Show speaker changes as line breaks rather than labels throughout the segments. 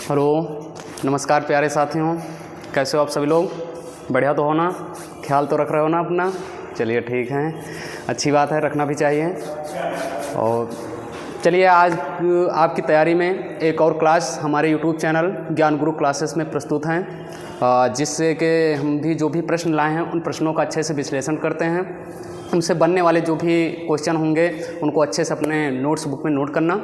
Hello, नमस्कार प्यारे साथियों, कैसे हो आप सभी लोग? बढ़िया तो हो ना? ख्याल तो रख रहे हो ना अपना? चलिए ठीक है, अच्छी बात है, रखना भी चाहिए। और चलिए आज आपकी तैयारी में एक और क्लास हमारे यूट्यूब चैनल ज्ञान गुरु क्लासेस में प्रस्तुत हैं, जिससे कि हम भी जो भी प्रश्न लाए हैं उन प्रश्नों का अच्छे से विश्लेषण करते हैं। उनसे बनने वाले जो भी क्वेश्चन होंगे उनको अच्छे से अपने नोट्स बुक में नोट करना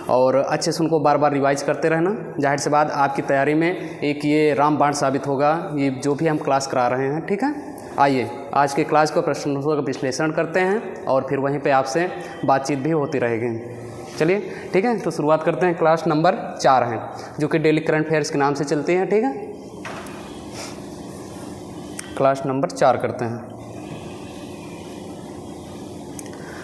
और अच्छे से उनको बार बार रिवाइज करते रहना। जाहिर सी बात आपकी तैयारी में एक ये रामबाण साबित होगा ये जो भी हम क्लास करा रहे हैं। ठीक है, आइए आज की क्लास को प्रश्नों का विश्लेषण करते हैं और फिर वहीं पे आपसे बातचीत भी होती रहेगी। चलिए ठीक है, तो शुरुआत करते हैं। क्लास नंबर 4 है जो कि डेली करंट अफेयर्स के नाम से चलती है। ठीक है, क्लास नंबर 4 करते हैं।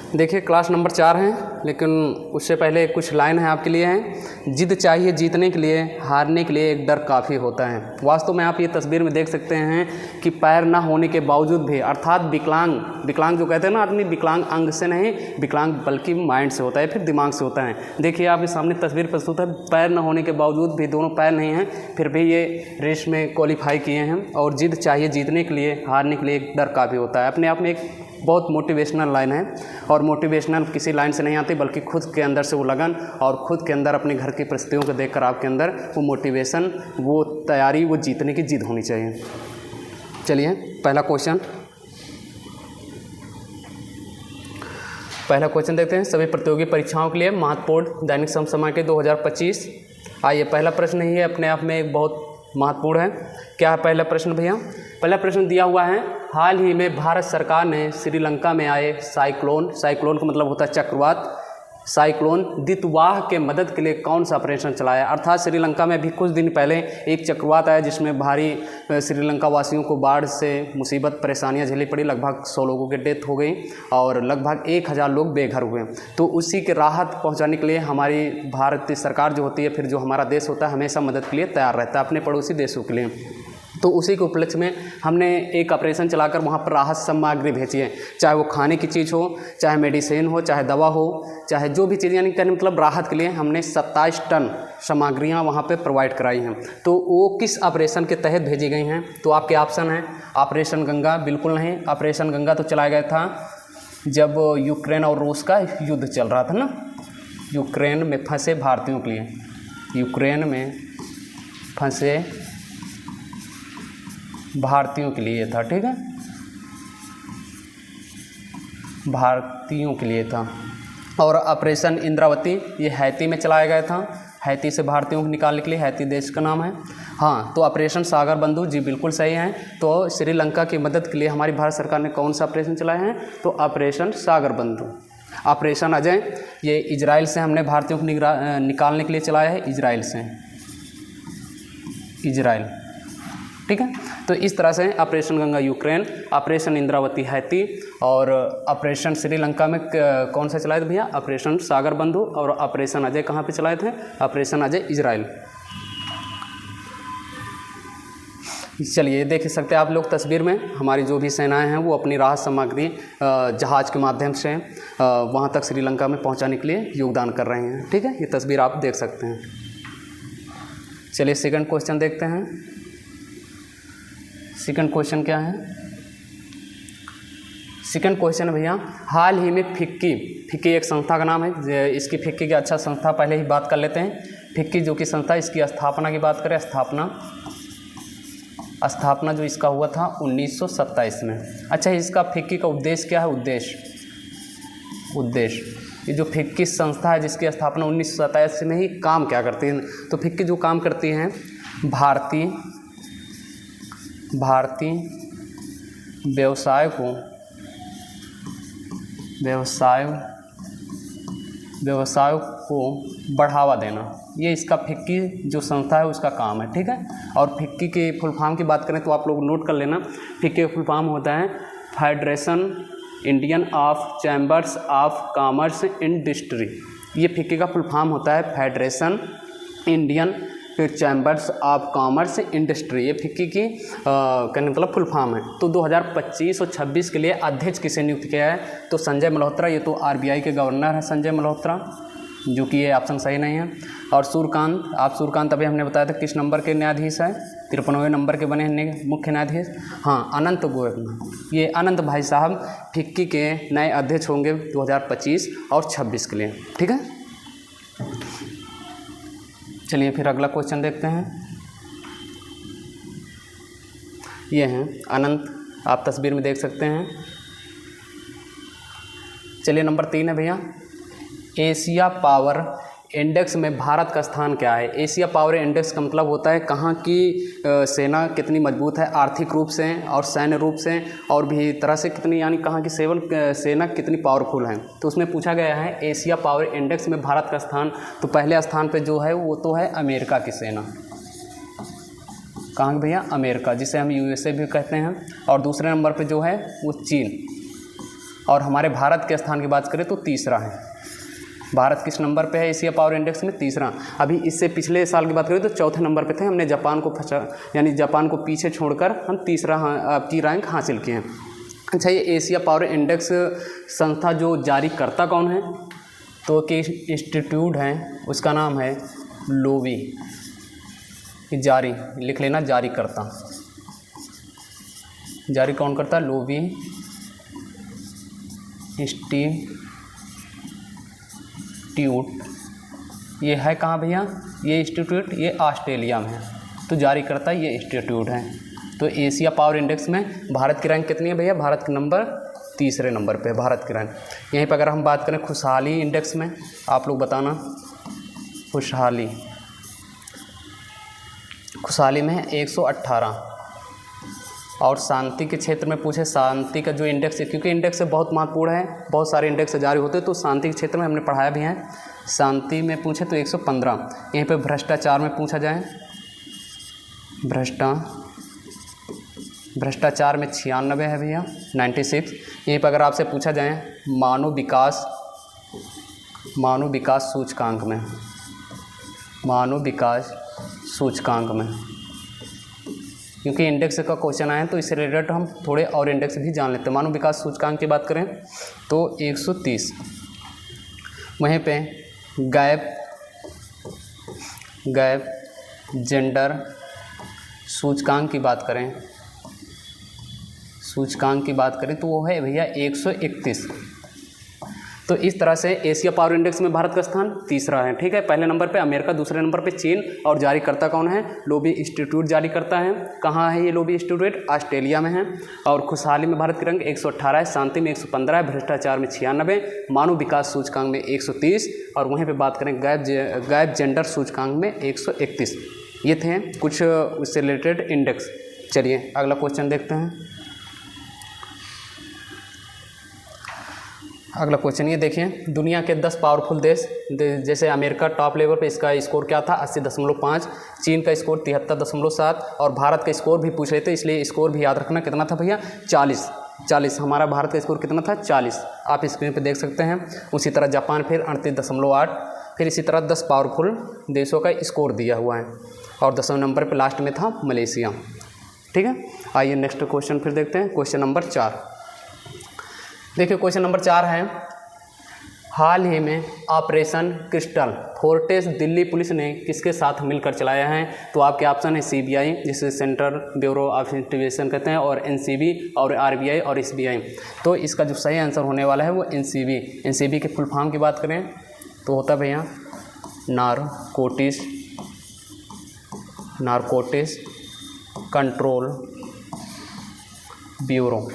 देखिए क्लास नंबर 4 है, लेकिन उससे पहले कुछ लाइन है आपके लिए हैं। जिद चाहिए जीतने के लिए, हारने के लिए एक डर काफ़ी होता है। वास्तव में आप ये तस्वीर में देख सकते हैं कि पैर ना होने के बावजूद भी, अर्थात विकलांग जो कहते हैं ना आदमी, विकलांग अंग से नहीं, विकलांग बल्कि माइंड से होता है, फिर दिमाग से होता है। देखिए आपके सामने तस्वीर प्रस्तुत है, पैर ना होने के बावजूद भी, दोनों पैर नहीं हैं, फिर भी ये रेस में क्वालिफाई किए हैं। और जिद चाहिए जीतने के लिए, हारने के लिए एक डर काफ़ी होता है। अपने आप में एक बहुत मोटिवेशनल लाइन है, और मोटिवेशनल किसी लाइन से नहीं आती बल्कि खुद के अंदर से वो लगन और खुद के अंदर अपने घर की परिस्थितियों को देखकर आपके अंदर वो मोटिवेशन, वो तैयारी, वो जीतने की जिद होनी चाहिए। चलिए पहला क्वेश्चन देखते हैं। सभी प्रतियोगी परीक्षाओं के लिए महत्वपूर्ण दैनिक समसामयिकी 2025। आइए पहला प्रश्न ही है, अपने आप में एक बहुत महत्वपूर्ण है। क्या है पहला प्रश्न भैया? पहला प्रश्न दिया हुआ है, हाल ही में भारत सरकार ने श्रीलंका में आए साइक्लोन का मतलब होता है चक्रवात, साइक्लोन दितवाह के मदद के लिए कौन सा ऑपरेशन चलाया? अर्थात श्रीलंका में भी कुछ दिन पहले एक चक्रवात आया जिसमें भारी श्रीलंका वासियों को बाढ़ से मुसीबत परेशानियां झेलनी पड़ी। लगभग 100 लोगों की डेथ हो गई और लगभग 1000 लोग बेघर हुए। तो उसी के राहत पहुंचाने के लिए हमारी भारतीय सरकार जो होती है, फिर जो हमारा देश होता है, हमेशा मदद के लिए तैयार रहता है अपने पड़ोसी देशों के लिए। तो उसी के उपलक्ष्य में हमने एक ऑपरेशन चलाकर वहाँ पर राहत सामग्री भेजी है, चाहे वो खाने की चीज़ हो, चाहे मेडिसिन हो, चाहे दवा हो, चाहे जो भी चीज़, यानी कहने मतलब राहत के लिए हमने 27 टन सामग्रियाँ वहाँ पे प्रोवाइड कराई हैं। तो वो किस ऑपरेशन के तहत भेजी गई हैं? तो आपके ऑप्शन हैं ऑपरेशन गंगा, बिल्कुल नहीं। ऑपरेशन गंगा तो चलाया गया था जब यूक्रेन और रूस का युद्ध चल रहा था ना, यूक्रेन में फंसे भारतीयों के लिए, यूक्रेन में फंसे भारतीयों के लिए था। ठीक है, भारतीयों के लिए था। और ऑपरेशन इंद्रावती ये हैती में चलाया गया था, हैती से भारतीयों को निकालने के लिए, हैती देश का नाम है। हाँ, तो ऑपरेशन सागर बंधु जी बिल्कुल सही हैं। तो श्रीलंका की मदद के लिए हमारी भारत सरकार ने कौन सा ऑपरेशन चलाया है? तो ऑपरेशन सागर बंधु। ऑपरेशन अजय ये इजराइल से हमने भारतीयों को निकालने के लिए चलाया है, इजराइल से, इजराइल। ठीक है, तो इस तरह से operation Ganga Ukraine, operation Indravati Haiti और ऑपरेशन श्रीलंका में कौन सा चलाए थे भैया? ऑपरेशन सागर बंधु। और ऑपरेशन अजय कहाँ पे चलाए थे? Operation Ajay Israel. चलिए देख सकते हैं आप लोग तस्वीर में, हमारी जो भी सेनाएं हैं वो अपनी राहत सामग्री जहाज़ के माध्यम से वहाँ तक श्रीलंका में पहुँचाने के लिए योगदान कर रहे हैं। ठीक है, ये तस्वीर आप देख सकते हैं। चलिए सेकंड क्वेश्चन देखते हैं। सेकंड क्वेश्चन क्या है? सेकंड क्वेश्चन भैया, हाल ही में फिक्की एक संस्था का नाम है। इसकी फिक्की की अच्छा संस्था पहले ही बात कर लेते हैं। फिक्की जो कि संस्था, इसकी स्थापना की बात करें, स्थापना जो इसका हुआ था 1927 में। अच्छा, इसका फिक्की का उद्देश्य क्या है? उद्देश्य ये जो फिक्की संस्था है जिसकी स्थापना 1927 में ही काम क्या करती है? तो फिक्की जो काम करती हैं, भारतीय व्यवसाय को बढ़ावा देना, ये इसका फिक्की जो संस्था है उसका काम है। ठीक है, और फिक्की के फुल फॉर्म की बात करें तो आप लोग नोट कर लेना। फिक्की का फुल फॉर्म होता है federation Indian of chambers of commerce industry. ये फिक्की का फुल फॉर्म होता है federation Indian chambers of commerce industry. ये फिक्की की कहने मतलब फुल फॉर्म है। तो 2025 और 26 के लिए अध्यक्ष किसे नियुक्त किया है? तो संजय मल्होत्रा। ये तो RBI के गवर्नर हैं संजय मल्होत्रा। जो कि ये ऑप्शन सही नहीं है। और सूर्यकांत अभी हमने बताया था किस नंबर के न्यायाधीश है, 53वें नंबर के बने हैं मुख्य न्यायाधीश। हाँ, अनंत गोयल, ये अनंत भाई साहब फिक्की के नए अध्यक्ष होंगे 2025 और 26 के लिए। ठीक है, चलिए फिर अगला क्वेश्चन देखते हैं। ये हैं अनंत, आप तस्वीर में देख सकते हैं। चलिए नंबर 3 है भैया, एशिया पावर इंडेक्स में भारत का स्थान क्या है। एशिया पावर इंडेक्स का मतलब होता है कहाँ की सेना कितनी मजबूत है आर्थिक रूप से और सैन्य रूप से और भी तरह से कितनी, यानी कहाँ की सेना कितनी पावरफुल है। तो उसमें पूछा गया है एशिया पावर इंडेक्स में भारत का स्थान, तो पहले स्थान पे जो है वो तो है अमेरिका की सेना। कहाँ भैया, अमेरिका, जिसे हम USA भी कहते हैं। और दूसरे नंबर पे जो है वो चीन। और हमारे भारत के स्थान की बात करें तो तीसरा है। भारत किस नंबर पे है एशिया पावर इंडेक्स में, तीसरा। अभी इससे पिछले साल की बात करें तो चौथे नंबर पे थे, हमने जापान को यानी जापान को पीछे छोड़कर हम तीसरा की रैंक हासिल किए हैं। अच्छा, ये एशिया पावर इंडेक्स संस्था जो जारी करता कौन है, तो कि इंस्टीट्यूट है, उसका नाम है लोवी। जारी लिख लेना, जारी करता, जारी कौन करता है, लोवी इंस्टीट्यूट। ये है कहाँ भैया, ये इंस्टीट्यूट ये ऑस्ट्रेलिया में है, तो जारी करता है ये इंस्टीट्यूट है। तो एशिया पावर इंडेक्स में भारत की रैंक कितनी है भैया, भारत के नंबर तीसरे नंबर पे भारत की रैंक। यहीं पर अगर हम बात करें खुशहाली इंडेक्स में, आप लोग बताना, खुशहाली में है 118। और शांति के क्षेत्र में पूछे, शांति का जो इंडेक्स है, क्योंकि इंडेक्स से बहुत महत्वपूर्ण है, बहुत सारे इंडेक्स जारी होते हैं, तो शांति के क्षेत्र में हमने पढ़ाया भी है। शांति में पूछे तो 115। यहीं पे भ्रष्टाचार में पूछा जाए, भ्रष्टाचार में 96 है भैया, 96। यहीं पर अगर आपसे पूछा जाए मानव विकास सूचकांक में, मानव विकास सूचकांक में, क्योंकि इंडेक्स का क्वेश्चन आया है तो इससे रिलेटेड हम थोड़े और इंडेक्स भी जान लेते हैं। मानव विकास सूचकांक की बात करें तो 130। वहीं पे गैप जेंडर सूचकांक की बात करें तो वो है भैया 131। तो इस तरह से एशिया पावर इंडेक्स में भारत का स्थान तीसरा है। ठीक है, पहले नंबर पे अमेरिका, दूसरे नंबर पे चीन, और जारी करता कौन है, लोवी इंस्टीट्यूट जारी करता है। कहाँ है ये लोवी इंस्टीट्यूट, ऑस्ट्रेलिया में है। और खुशहाली में भारत की रैंक 118 है, शांति में 115 है, भ्रष्टाचार में 96, मानव विकास सूचकांक में 130, और वहीं पर बात करें गैप जेंडर सूचकांक में 131। ये थे कुछ उससे रिलेटेड इंडेक्स। चलिए अगला क्वेश्चन देखते हैं। अगला क्वेश्चन ये देखिए, दुनिया के 10 पावरफुल देश, जैसे अमेरिका टॉप लेवल पे इसका स्कोर क्या था 80.5, चीन का स्कोर 73.7, और भारत का स्कोर भी पूछ रहे थे, इसलिए स्कोर भी याद रखना कितना था भैया, 40। हमारा भारत का स्कोर कितना था, 40, आप स्क्रीन पे देख सकते हैं। उसी तरह जापान फिर 38.8, फिर इसी तरह 10 पावरफुल देशों का स्कोर दिया हुआ है, और 10वें नंबर पर लास्ट में था मलेशिया। ठीक है, आइए नेक्स्ट क्वेश्चन फिर देखते हैं, क्वेश्चन नंबर 4। देखिए क्वेश्चन नंबर 4 है, हाल ही में ऑपरेशन क्रिस्टल फोर्टेस दिल्ली पुलिस ने किसके साथ मिलकर चलाया है। तो आपके ऑप्शन है CBI, जिसे सेंट्रल ब्यूरो ऑफ इन्वेस्टिगेशन कहते हैं, और NCB और RBI और SBI। तो इसका जो सही आंसर होने वाला है वो NCB के फुल फॉर्म की बात करें तो होता है भैया नारकोटिक्स कंट्रोल ब्यूरो।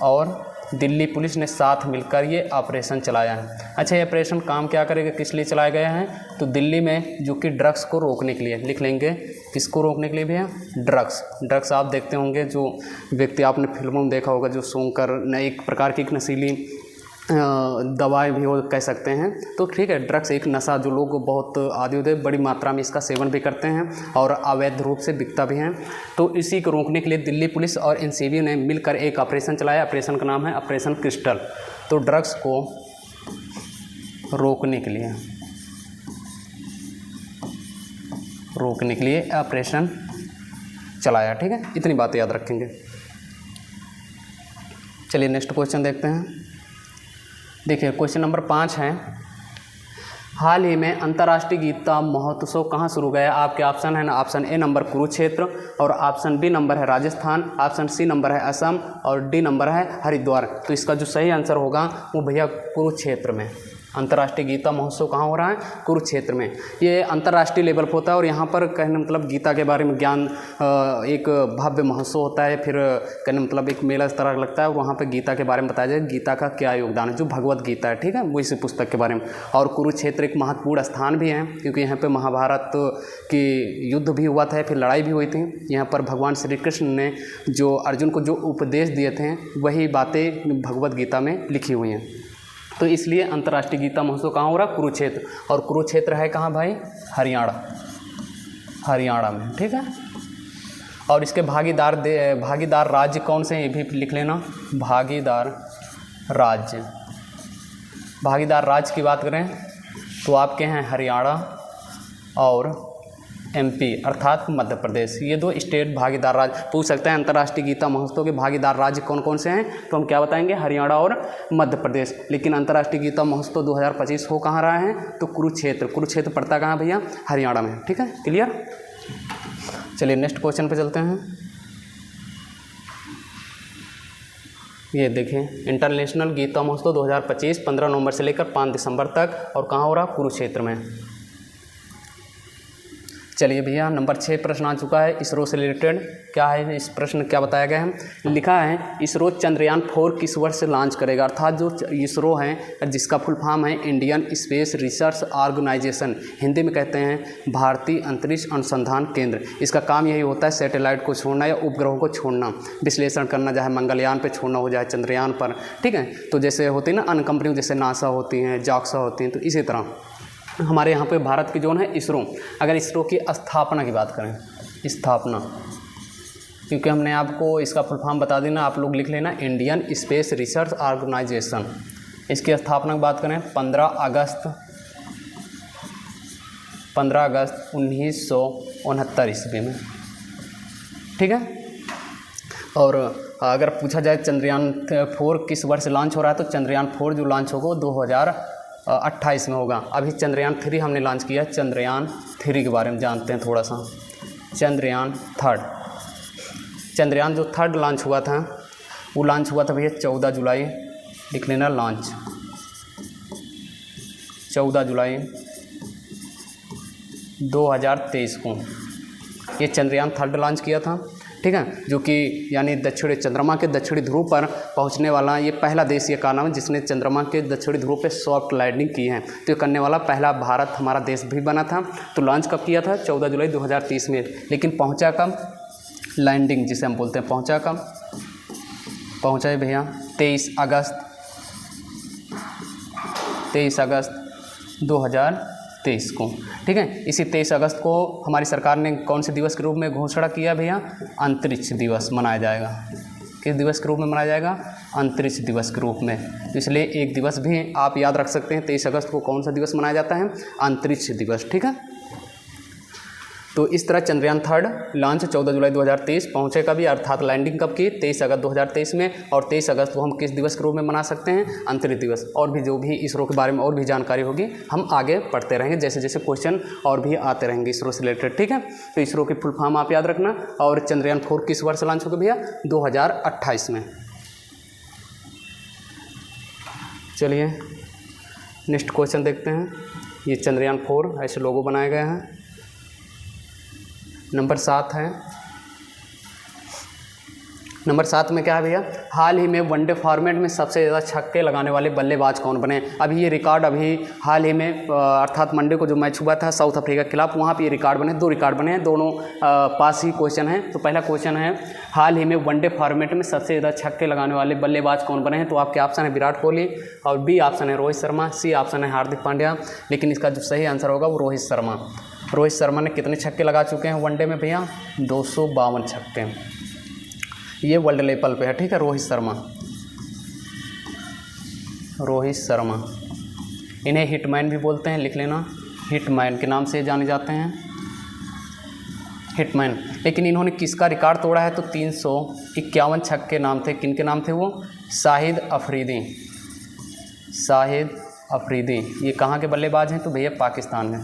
और दिल्ली पुलिस ने साथ मिलकर ये ऑपरेशन चलाया है। अच्छा, ये ऑपरेशन काम क्या करेगा, किस लिए चलाया गया है, तो दिल्ली में जो कि ड्रग्स को रोकने के लिए, लिख लेंगे किसको रोकने के लिए भैया, ड्रग्स। आप देखते होंगे, जो व्यक्ति आपने फिल्मों में देखा होगा, जो सूंघकर एक प्रकार की एक नशीली दवाएं भी हो कह सकते हैं। तो ठीक है, ड्रग्स एक नशा जो लोग बहुत आदि होते बड़ी मात्रा में इसका सेवन भी करते हैं और अवैध रूप से बिकता भी है। तो इसी को रोकने के लिए दिल्ली पुलिस और NCB ने मिलकर एक ऑपरेशन चलाया। ऑपरेशन का नाम है ऑपरेशन क्रिस्टल। तो ड्रग्स को रोकने के लिए ऑपरेशन चलाया। ठीक है, इतनी बातें याद रखेंगे। चलिए नेक्स्ट क्वेश्चन देखते हैं। देखिए क्वेश्चन नंबर 5 है, हाल ही में अंतर्राष्ट्रीय गीता महोत्सव कहाँ शुरू गया? आपके ऑप्शन है ना, ऑप्शन ए नंबर कुरुक्षेत्र, और ऑप्शन बी नंबर है राजस्थान, ऑप्शन सी नंबर है असम, और डी नंबर है हरिद्वार। तो इसका जो सही आंसर होगा वो भैया कुरुक्षेत्र में। अंतर्राष्ट्रीय गीता महोत्सव कहाँ हो रहा है? कुरुक्षेत्र में। ये अंतर्राष्ट्रीय लेवल पर होता है और यहाँ पर कहने मतलब गीता के बारे में ज्ञान, एक भव्य महोत्सव होता है, फिर कहने मतलब एक मेला इस तरह लगता है और वहाँ पर गीता के बारे में बताया जाए गीता का क्या योगदान है, जो भगवत गीता है, ठीक है, वो इसी पुस्तक के बारे में। और कुरुक्षेत्र एक महत्वपूर्ण स्थान भी है क्योंकि यहाँ पर महाभारत की युद्ध भी हुआ था, फिर लड़ाई भी हुई थी। यहाँ पर भगवान श्री कृष्ण ने जो अर्जुन को जो उपदेश दिए थे वही बातें भगवत गीता में लिखी हुई हैं। तो इसलिए अंतर्राष्ट्रीय गीता महोत्सव कहाँ हो रहा है? कुरुक्षेत्र। और कुरुक्षेत्र है कहाँ भाई? हरियाणा में, ठीक है। और इसके भागीदार राज्य कौन से हैं ये भी लिख लेना। भागीदार राज्य की बात करें तो आपके हैं हरियाणा और एमपी अर्थात मध्य प्रदेश। ये 2 स्टेट भागीदार राज्य। पूछ सकते हैं अंतर्राष्ट्रीय गीता महोत्सव के भागीदार राज्य कौन कौन से हैं, तो हम क्या बताएंगे? हरियाणा और मध्य प्रदेश। लेकिन अंतर्राष्ट्रीय गीता महोत्सव 2025 हो कहाँ रहा है? तो कुरुक्षेत्र पड़ता कहाँ भैया? हरियाणा में, ठीक है, क्लियर। चलिए नेक्स्ट क्वेश्चन पे चलते हैं। ये देखिए इंटरनेशनल गीता महोत्सव 2025 15 नवंबर से लेकर 5 दिसंबर तक, और कहाँ हो रहा? कुरुक्षेत्र में। चलिए भैया नंबर 6 प्रश्न आ चुका है इसरो से रिलेटेड। क्या है इस प्रश्न क्या बताया गया है? लिखा है इसरो चंद्रयान 4 किस वर्ष से लॉन्च करेगा? अर्थात जो इसरो है जिसका फुल फॉर्म है Indian Space Research Organisation, Hindi में कहते हैं भारतीय अंतरिक्ष अनुसंधान केंद्र। इसका काम यही होता है सैटेलाइट को छोड़ना या उपग्रहों को छोड़ना, विश्लेषण करना, चाहे मंगलयान पर छोड़ना हो जाए चंद्रयान पर, ठीक है। तो जैसे होती है ना अन्य कंपनियों जैसे नासा होती हैं, जाक्सा होती हैं, तो इसी तरह हमारे यहाँ पे भारत की जोन है इसरो। अगर इसरो की स्थापना की बात करें, स्थापना, क्योंकि हमने आपको इसका फुल फॉर्म बता देना, आप लोग लिख लेना इंडियन स्पेस रिसर्च ऑर्गेनाइजेशन। इसकी स्थापना की बात करें 15 अगस्त 1969 ईस्वी में, ठीक है। और अगर पूछा जाए चंद्रयान 4 किस वर्ष लॉन्च हो रहा है, तो चंद्रयान 4 जो लॉन्च होगा 2028 में होगा। अभी चंद्रयान 3 हमने लॉन्च किया। चंद्रयान 3 के बारे में जानते हैं थोड़ा सा। चंद्रयान जो 3rd लॉन्च हुआ था वो लॉन्च हुआ था भैया 14 जुलाई, लिख लेना लॉन्च 14 जुलाई 2023 को ये चंद्रयान 3rd लॉन्च किया था, ठीक है, जो कि यानी चंद्रमा के दक्षिणी ध्रुव पर पहुंचने वाला ये पहला देश ये कहा नाम है जिसने चंद्रमा के दक्षिणी ध्रुव पे सॉफ्ट लैंडिंग की है। तो ये करने वाला पहला भारत हमारा देश भी बना था। तो लॉन्च कब किया था? 14 जुलाई 2023 में। लेकिन पहुंचा कब? लैंडिंग जिसे हम बोलते हैं, पहुंचा कब? पहुंचा है भैया 23 अगस्त 2023 को, ठीक है। इसी 23 अगस्त को हमारी सरकार ने कौन से दिवस के रूप में घोषणा किया भैया? अंतरिक्ष दिवस मनाया जाएगा। किस दिवस के रूप में मनाया जाएगा? अंतरिक्ष दिवस के रूप में। तो इसलिए एक दिवस भी आप याद रख सकते हैं 23 अगस्त को कौन सा दिवस मनाया जाता है? अंतरिक्ष दिवस, ठीक है। तो इस तरह चंद्रयान 3rd लॉन्च 14 जुलाई 2023, पहुँचे कभी अर्थात लैंडिंग कब की? 23 अगस्त 2023 में। और 23 अगस्त को हम किस दिवस के रूप में मना सकते हैं? अंतरिक्ष दिवस। और भी जो भी इसरो के बारे में और भी जानकारी होगी हम आगे पढ़ते रहेंगे, जैसे जैसे क्वेश्चन और भी आते रहेंगे इसरो से रिलेटेड, ठीक है। तो इसरो की फुल फॉर्म आप याद रखना। और चंद्रयान 4 किस वर्ष लॉन्च होगा भैया? 2028 में। चलिए नेक्स्ट क्वेश्चन देखते हैं। ये चंद्रयान 4 ऐसे लोगो बनाए गए हैं। नंबर 7 है। नंबर 7 में क्या है भैया? हाल ही में वनडे फॉर्मेट में सबसे ज़्यादा छक्के लगाने वाले बल्लेबाज कौन बने? अभी ये रिकॉर्ड हाल ही में अर्थात मंडे को जो मैच हुआ था साउथ अफ्रीका के खिलाफ, वहाँ पे ये रिकॉर्ड बने, 2 रिकॉर्ड बने हैं, दोनों पास ही क्वेश्चन है। तो पहला क्वेश्चन है हाल ही में वनडे फॉर्मेट में सबसे ज़्यादा छक्के लगाने वाले बल्लेबाज कौन बने हैं? तो आपके ऑप्शन है विराट कोहली, और बी ऑप्शन है रोहित शर्मा, सी ऑप्शन है हार्दिक पांड्या। लेकिन इसका जो सही आंसर होगा वो रोहित शर्मा। रोहित शर्मा ने कितने छक्के लगा चुके हैं वनडे में भैया? 252 छक्के। ये वर्ल्ड लेवल पे है, ठीक है। रोहित शर्मा इन्हें हिटमैन भी बोलते हैं, लिख लेना, हिटमैन के नाम से जाने जाते हैं, हिटमैन। लेकिन इन्होंने किसका रिकॉर्ड तोड़ा है? तो 351 छक्के नाम थे। किन के नाम थे वो? शाहिद शाहिद अफरीदी, ये कहाँ के बल्लेबाज हैं? तो भैया पाकिस्तान में,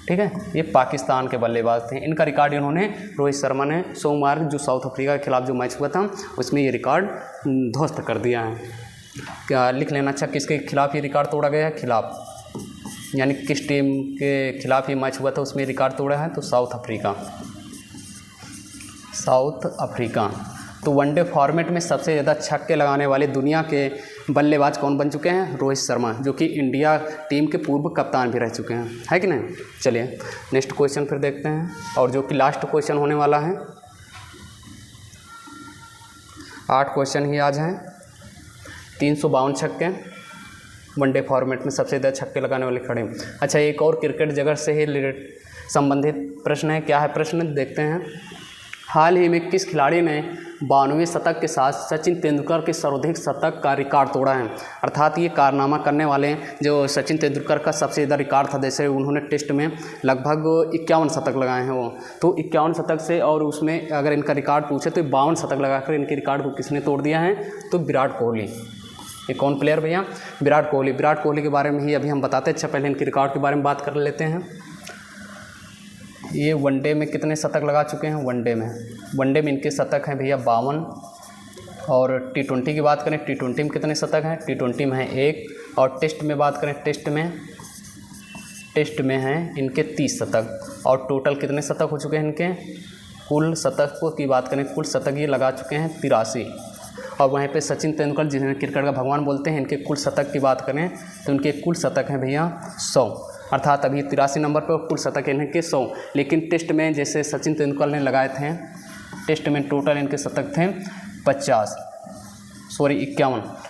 ठीक है, ये पाकिस्तान के बल्लेबाज थे। इनका रिकॉर्ड इन्होंने, रोहित शर्मा ने सोमवार जो साउथ अफ्रीका के खिलाफ जो मैच हुआ था उसमें ये रिकॉर्ड ध्वस्त कर दिया है। क्या लिख लेना अच्छा, किसके खिलाफ ये रिकॉर्ड तोड़ा गया है? खिलाफ, यानी किस टीम के खिलाफ ये मैच हुआ था उसमें रिकॉर्ड तोड़ा है? तो साउथ अफ्रीका, साउथ अफ्रीका। तो वनडे फॉर्मेट में सबसे ज़्यादा छक्के लगाने वाले दुनिया के बल्लेबाज कौन बन चुके हैं? रोहित शर्मा, जो कि इंडिया टीम के पूर्व कप्तान भी रह चुके हैं, है कि नहीं। चलिए नेक्स्ट क्वेश्चन फिर देखते हैं, और जो कि लास्ट क्वेश्चन होने वाला है। 8 क्वेश्चन ही आज हैं। 352 छक्के वनडे फॉर्मेट में सबसे ज़्यादा छक्के लगाने वाले खड़े। अच्छा, एक और क्रिकेट जगत से ही संबंधित प्रश्न है। क्या है प्रश्न? देखते हैं। हाल ही में किस खिलाड़ी ने 92वें शतक के साथ सचिन तेंदुलकर के सर्वाधिक शतक का रिकॉर्ड तोड़ा है? अर्थात ये कारनामा करने वाले जो सचिन तेंदुलकर का सबसे ज़्यादा रिकॉर्ड था, जैसे उन्होंने टेस्ट में लगभग 51 शतक लगाए हैं वो, तो 51 शतक से, और उसमें अगर इनका रिकॉर्ड पूछे तो 52 शतक लगाकर इनके रिकॉर्ड को किसने तोड़ दिया है? तो विराट कोहली। ये कौन प्लेयर भैया? विराट कोहली। विराट कोहली के बारे में ही अभी हम बताते हैं। अच्छा, पहले इनके रिकॉर्ड के बारे में बात कर लेते हैं। ये वनडे में कितने शतक लगा चुके हैं? वनडे में इनके शतक हैं भैया 52। और T20 की बात करें, T20 में कितने शतक हैं? T20 में है 1। और टेस्ट में बात करें, टेस्ट में हैं इनके 30 शतक। और टोटल कितने शतक हो चुके हैं इनके? कुल शतक की बात करें, कुल शतक ये लगा चुके हैं 83। और वहीं पे सचिन तेंदुलकर, जिन्हें क्रिकेट का भगवान बोलते हैं, इनके कुल शतक की बात करें तो इनके कुल शतक हैं भैया 100। अर्थात अभी 83 नंबर पर, कुल शतक इनके 100। लेकिन टेस्ट में जैसे सचिन तेंदुलकर ने लगाए थे, टेस्ट में टोटल इनके शतक थे 51।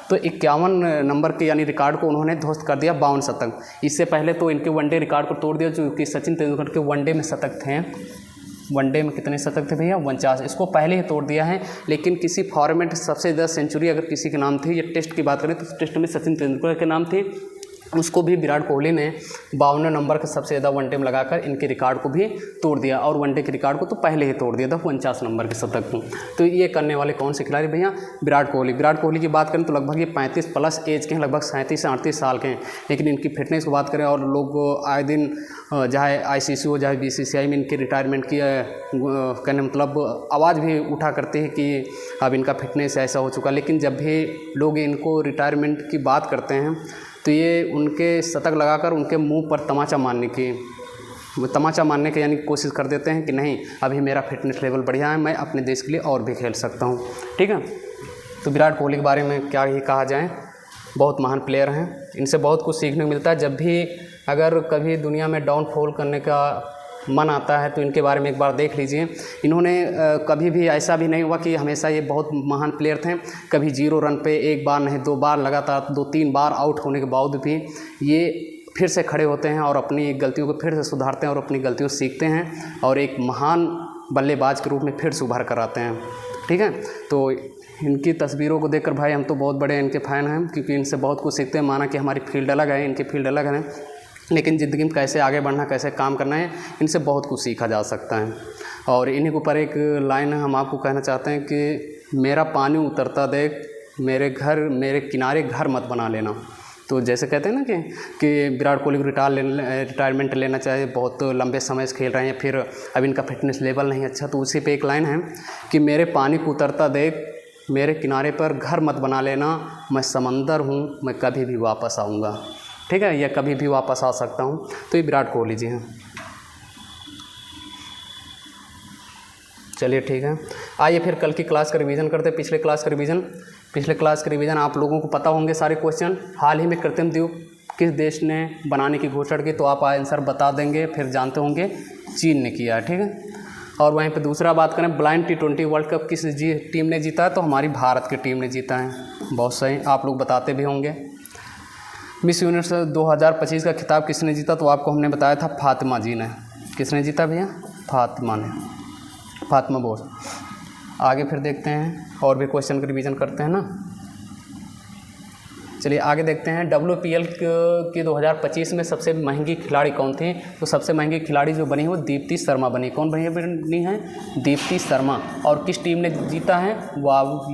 तो 51 नंबर के यानी रिकॉर्ड को उन्होंने ध्वस्त कर दिया 52 शतक। इससे पहले तो इनके वनडे रिकॉर्ड को तोड़ दिया, जो कि सचिन तेंदुलकर के वनडे में शतक थे। वनडे में कितने शतक थे भैया? 49। इसको पहले ही तोड़ दिया है। लेकिन किसी फॉर्मेट सबसे ज़्यादा सेंचुरी अगर किसी के नाम थी, या टेस्ट की बात करें तो टेस्ट में सचिन तेंदुलकर के नाम थी, उसको भी विराट कोहली ने 52 नंबर का सबसे ज़्यादा वनडे में लगाकर इनके रिकॉर्ड को भी तोड़ दिया। और वनडे के रिकॉर्ड को तो पहले ही तोड़ दिया था 49 नंबर के शतक को। तो ये करने वाले कौन से खिलाड़ी भैया? विराट कोहली। विराट कोहली की बात करें तो लगभग ये 35 प्लस एज के हैं, लगभग 37 से 38 साल के हैं। लेकिन इनकी फिटनेस की बात करें, और लोग आए दिन चाहे ICC हो चाहे BCCI में इनके रिटायरमेंट की कहने मतलब आवाज़ भी उठा करते हैं कि अब इनका फिटनेस ऐसा हो चुका। लेकिन जब भी लोग इनको रिटायरमेंट की बात करते हैं तो ये उनके शतक लगाकर उनके मुंह पर तमाचा मारने के यानी कोशिश कर देते हैं कि नहीं, अभी मेरा फिटनेस लेवल बढ़िया है, मैं अपने देश के लिए और भी खेल सकता हूँ। ठीक है, तो विराट कोहली के बारे में क्या ही कहा जाए, बहुत महान प्लेयर हैं। इनसे बहुत कुछ सीखने को मिलता है। जब भी अगर कभी दुनिया में डाउनफॉल करने का मन आता है तो इनके बारे में एक बार देख लीजिए। इन्होंने कभी भी ऐसा भी नहीं हुआ कि हमेशा ये बहुत महान प्लेयर थे, कभी 0 रन पे 1 बार नहीं 2 बार लगातार 2-3 बार आउट होने के बावजूद भी ये फिर से खड़े होते हैं और अपनी गलतियों को फिर से सुधारते हैं और अपनी गलतियों से सीखते हैं और एक महान बल्लेबाज के रूप में फिर से उभर कर आते हैं। ठीक है, तो इनकी तस्वीरों को देखकर भाई हम तो बहुत बड़े इनके फ़ैन हैं, क्योंकि इनसे बहुत कुछ सीखते हैं। माना कि हमारी फील्ड अलग है, इनकी फील्ड अलग है, लेकिन ज़िंदगी में कैसे आगे बढ़ना, कैसे काम करना है, इनसे बहुत कुछ सीखा जा सकता है। और इन्हीं के ऊपर एक लाइन हम आपको कहना चाहते हैं कि मेरा पानी उतरता देख मेरे किनारे घर मत बना लेना। तो जैसे कहते हैं ना कि विराट कोहली को रिटायरमेंट लेना चाहिए, बहुत लंबे समय से खेल रहे हैं, फिर अब इनका फिटनेस लेवल नहीं अच्छा, तो उसी पे एक लाइन है कि मेरे पानी को उतरता देख मेरे किनारे पर घर मत बना लेना, मैं समंदर हूँ, मैं कभी भी वापस आऊँगा। ठीक है, या कभी भी वापस आ सकता हूँ। तो ये विराट कोहली जी हैं। चलिए ठीक है, आइए फिर कल की क्लास का रिवीजन करते हैं। पिछले क्लास का रिवीजन आप लोगों को पता होंगे सारे क्वेश्चन। हाल ही में कृत्रिम द्वीप किस देश ने बनाने की घोषणा की, तो आप आंसर बता देंगे, फिर जानते होंगे चीन ने किया है। ठीक है, और वहीं पे दूसरा बात करें, ब्लाइंड T20 वर्ल्ड कप किस टीम ने जीता है, तो हमारी भारत की टीम ने जीता है। बहुत सही, आप लोग बताते भी होंगे। मिस यूनिवर्स 2025 का खिताब किसने जीता, तो आपको हमने बताया था फातिमा जी ने। किसने जीता भैया? फातिमा बोस। आगे फिर देखते हैं और भी क्वेश्चन का रिवीजन करते हैं ना। चलिए आगे देखते हैं। WPL की 2025 में सबसे महंगी खिलाड़ी कौन थी, तो सबसे महंगी खिलाड़ी जो बनी वो दीप्ति शर्मा बनी। कौन बनी है? दीप्ति शर्मा। और किस टीम ने जीता है?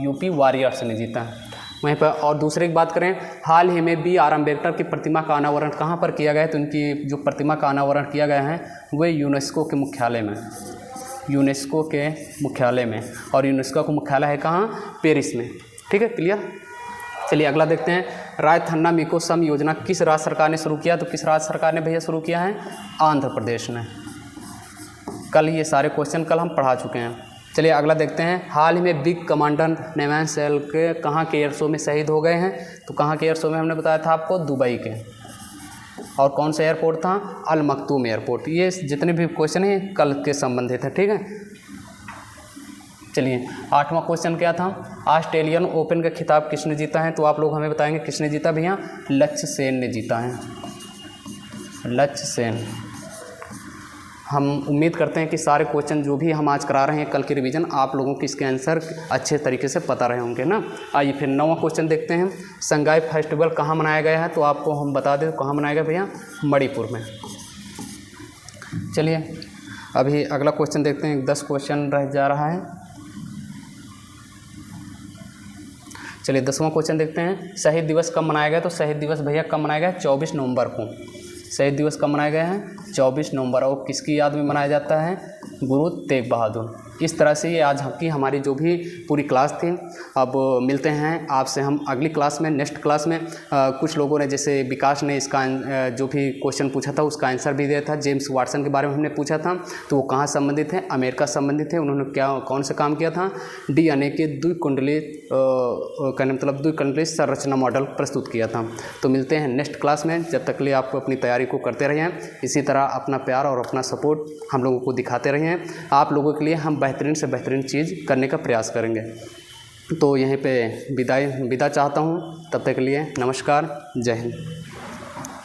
UP वॉरियर्स ने जीता है। वहीं पर और दूसरे की बात करें, हाल ही में बी आर अम्बेडकर की प्रतिमा का अनावरण कहाँ पर किया गया है? तो उनकी जो प्रतिमा का अनावरण किया गया है वह यूनेस्को के मुख्यालय में, यूनेस्को के मुख्यालय में। और यूनेस्को का मुख्यालय है कहाँ? पेरिस में। ठीक है, क्लियर। चलिए अगला देखते हैं, रायथन्ना मिको-सम योजना किस राज्य सरकार ने शुरू किया? तो किस राज्य सरकार ने भैया शुरू किया है? आंध्र प्रदेश ने। कल ये सारे क्वेश्चन कल हम पढ़ा चुके हैं। चलिए अगला देखते हैं, हाल ही में बिग कमांडर नेवान सेल के कहाँ के एयर शो में शहीद हो गए हैं? तो कहाँ के एयर शो में हमने बताया था आपको? दुबई के। और कौन सा एयरपोर्ट था? अल मखतूम एयरपोर्ट। ये जितने भी क्वेश्चन हैं कल के संबंधित है। ठीक है, चलिए 8वां क्वेश्चन क्या था? ऑस्ट्रेलियन ओपन का खिताब किसने जीता है? तो आप लोग हमें बताएंगे किसने जीता भैया? लक्ष्य सेन ने जीता है, लक्ष्य सेन। हम उम्मीद करते हैं कि सारे क्वेश्चन जो भी हम आज करा रहे हैं कल की रिवीजन, आप लोगों को इसके आंसर अच्छे तरीके से पता रहे होंगे ना। आइए फिर 9वां क्वेश्चन देखते हैं, संगाई फेस्टिवल कहाँ मनाया गया है? तो आपको हम बता दें कहाँ मनाया गया भैया? मणिपुर में। चलिए अभी अगला क्वेश्चन देखते हैं, 10 क्वेश्चन रह जा रहा है। चलिए 10वां क्वेश्चन देखते हैं, शहीद दिवस कब मनाया गया? तो शहीद दिवस भैया कब मनाया गया? 24 नवंबर को। शहीद दिवस कब मनाया गया है? 24 नवंबर। और किसकी याद में मनाया जाता है? गुरु तेग बहादुर। इस तरह से ये आज की हमारी जो भी पूरी क्लास थी। अब मिलते हैं आपसे हम अगली क्लास में, नेक्स्ट क्लास में। कुछ लोगों ने, जैसे विकास ने इसका जो भी क्वेश्चन पूछा था उसका आंसर भी दिया था। जेम्स वाटसन के बारे में हमने पूछा था, तो वो कहाँ संबंधित है? अमेरिका संबंधित है। उन्होंने कौन सा काम किया था? DNA के द्विकुंडलित कहने मतलब द्विकुंडलित संरचना मॉडल प्रस्तुत किया था। तो मिलते हैं नेक्स्ट क्लास में। जब तक के लिए आप अपनी तैयारी को करते रहिए, इसी तरह अपना प्यार और अपना सपोर्ट हम लोगों को दिखाते रहिए। आप लोगों के लिए हम बेहतरीन से बेहतरीन चीज़ करने का प्रयास करेंगे। तो यहीं पे विदा चाहता हूँ। तब तक के लिए नमस्कार, जय हिंद।